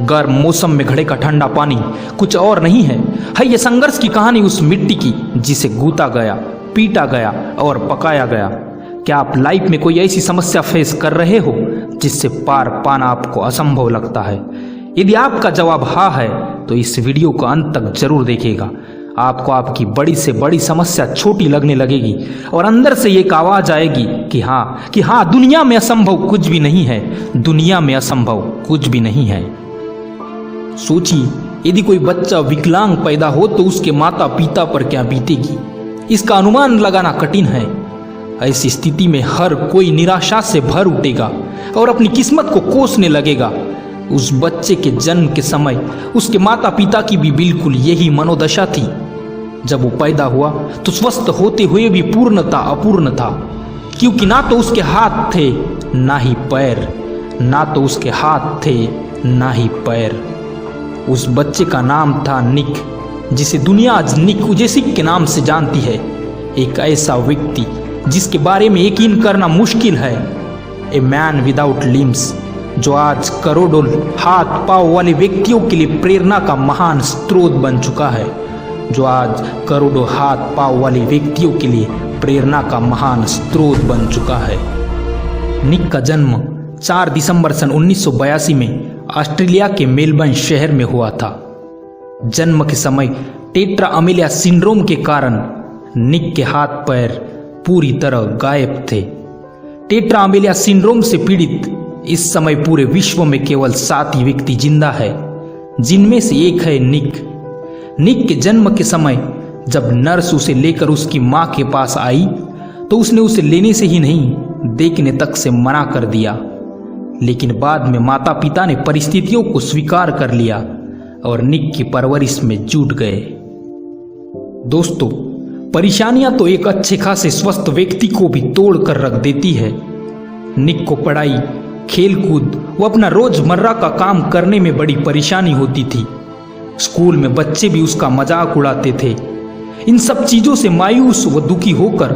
गर्म मौसम में घड़े का ठंडा पानी कुछ और नहीं है ये संघर्ष की कहानी उस मिट्टी की जिसे गूथा गया, पीटा गया और पकाया गया। क्या आप लाइफ में कोई ऐसी समस्या फेस कर रहे हो जिससे पार पाना आपको असंभव लगता है? यदि आपका जवाब हाँ है तो इस वीडियो को अंत तक जरूर देखिएगा। आपको आपकी बड़ी से बड़ी समस्या छोटी लगने लगेगी और अंदर से एक आवाज आएगी कि हाँ दुनिया में असंभव कुछ भी नहीं है, दुनिया में असंभव कुछ भी नहीं है। सोचिए, यदि कोई बच्चा विकलांग पैदा हो तो उसके माता पिता पर क्या बीतेगी, इसका अनुमान लगाना कठिन है। ऐसी स्थिति में हर कोई निराशा से भर उठेगा और अपनी किस्मत को कोसने लगेगा। उस बच्चे के जन्म के समय उसके माता पिता की भी बिल्कुल यही मनोदशा थी। जब वो पैदा हुआ तो स्वस्थ होते हुए भी पूर्णता अपूर्ण था, क्योंकि ना तो उसके हाथ थे ना ही पैर, ना तो उसके हाथ थे ना ही पैर। उस बच्चे का नाम था निक, जिसे दुनिया आज निक वुजेसिक के नाम से जानती है। एक ऐसा व्यक्ति जिसके बारे में यकीन करना मुश्किल है। ए मैन विदाउट लिम्स, जो आज करोड़ों हाथ पांव वाले व्यक्तियों के लिए प्रेरणा का महान स्रोत बन चुका है। जो आज करोड़ों हाथ पांव वाले व्यक्तियों के लिए प्रेरणा का महान स्रोत बन चुका है। निक का जन्म 4 दिसंबर सन 1982 में ऑस्ट्रेलिया के मेलबर्न शहर में हुआ था। जन्म के समय टेट्रा अमेलिया सिंड्रोम के कारण निक के हाथ पैर पूरी तरह गायब थे। टेट्रा अमेलिया सिंड्रोम से पीड़ित इस समय पूरे विश्व में केवल 7 ही व्यक्ति जिंदा है, जिनमें से एक है निक। निक के जन्म के समय जब नर्स उसे लेकर उसकी मां के पास आई तो उसने उसे लेने से ही नहीं, देखने तक से मना कर दिया। लेकिन बाद में माता पिता ने परिस्थितियों को स्वीकार कर लिया और निक की परवरिश में जुट गए। दोस्तों, परेशानियां तो एक अच्छे खासे स्वस्थ व्यक्ति को भी तोड़ कर रख देती है। निक को पढ़ाई, खेलकूद व अपना रोजमर्रा का काम करने में बड़ी परेशानी होती थी। स्कूल में बच्चे भी उसका मजाक उड़ाते थे। इन सब चीजों से मायूस व दुखी होकर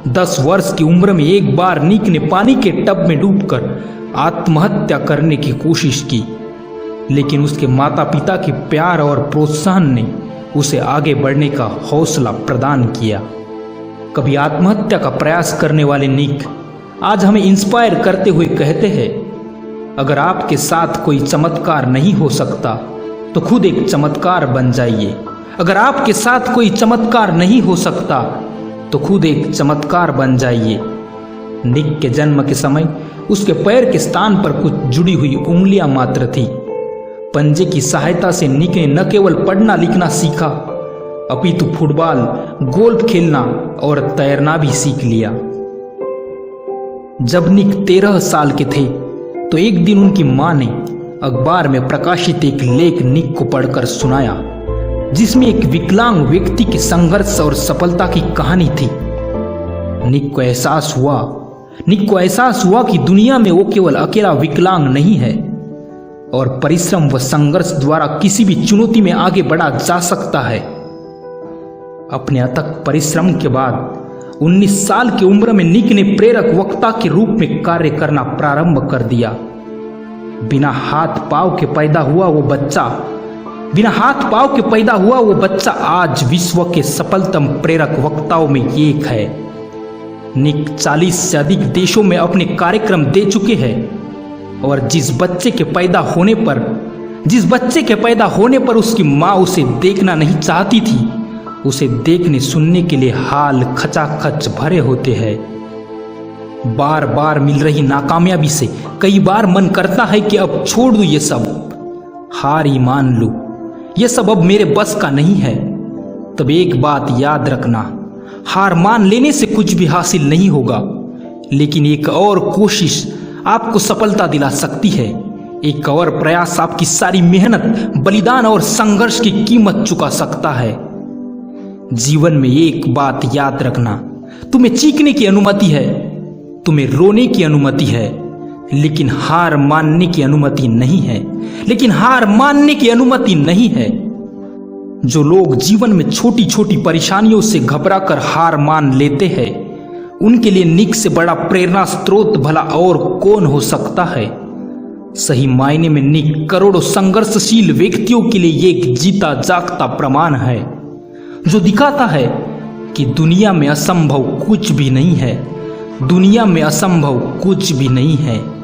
10 वर्ष की उम्र में एक बार निक ने पानी के टब में डूबकर आत्महत्या करने की कोशिश की, लेकिन उसके माता पिता के प्यार और प्रोत्साहन ने उसे आगे बढ़ने का हौसला प्रदान किया। कभी आत्महत्या का प्रयास करने वाले निक आज हमें इंस्पायर करते हुए कहते हैं, अगर आपके साथ कोई चमत्कार नहीं हो सकता तो खुद एक चमत्कार बन जाइए। अगर आपके साथ कोई चमत्कार नहीं हो सकता तो खुद एक चमत्कार बन जाइए। निक के जन्म के समय उसके पैर के स्थान पर कुछ जुड़ी हुई उंगलियां मात्र थी। पंजे की सहायता से निक ने न केवल पढ़ना लिखना सीखा, अपितु फुटबॉल, गोल्फ खेलना और तैरना भी सीख लिया। जब निक 13 साल के थे तो एक दिन उनकी मां ने अखबार में प्रकाशित एक लेख निक को पढ़कर सुनाया, जिसमें एक विकलांग व्यक्ति के संघर्ष और सफलता की कहानी थी। निक को एहसास हुआ कि दुनिया में वो केवल अकेला विकलांग नहीं है और परिश्रम व संघर्ष द्वारा किसी भी चुनौती में आगे बढ़ा जा सकता है। अपने अथक परिश्रम के बाद 19 साल की उम्र में निक ने प्रेरक वक्ता के रूप में कार्य करना प्रारंभ कर दिया। बिना हाथ पांव के पैदा हुआ वो बच्चा आज विश्व के सफलतम प्रेरक वक्ताओं में एक है। निक 40 से अधिक देशों में अपने कार्यक्रम दे चुके हैं और जिस बच्चे के पैदा होने पर उसकी माँ उसे देखना नहीं चाहती थी, उसे देखने सुनने के लिए हाल खचाखच भरे होते हैं। बार बार मिल रही नाकामयाबी से कई बार मन करता है कि अब छोड़ दूं ये सब, हार ही मान लूं, ये सब अब मेरे बस का नहीं है। तब एक बात याद रखना, हार मान लेने से कुछ भी हासिल नहीं होगा, लेकिन एक और कोशिश आपको सफलता दिला सकती है। एक और प्रयास आपकी सारी मेहनत, बलिदान और संघर्ष की कीमत चुका सकता है। जीवन में एक बात याद रखना, तुम्हें चीखने की अनुमति है, तुम्हें रोने की अनुमति है, लेकिन हार मानने की अनुमति नहीं है। जो लोग जीवन में छोटी छोटी परेशानियों से घबराकर हार मान लेते हैं, उनके लिए निक से बड़ा प्रेरणा स्रोत भला और कौन हो सकता है। सही मायने में निक करोड़ों संघर्षशील व्यक्तियों के लिए ये एक जीता जागता प्रमाण है जो दिखाता है कि दुनिया में असंभव कुछ भी नहीं है। दुनिया में असंभव कुछ भी नहीं है।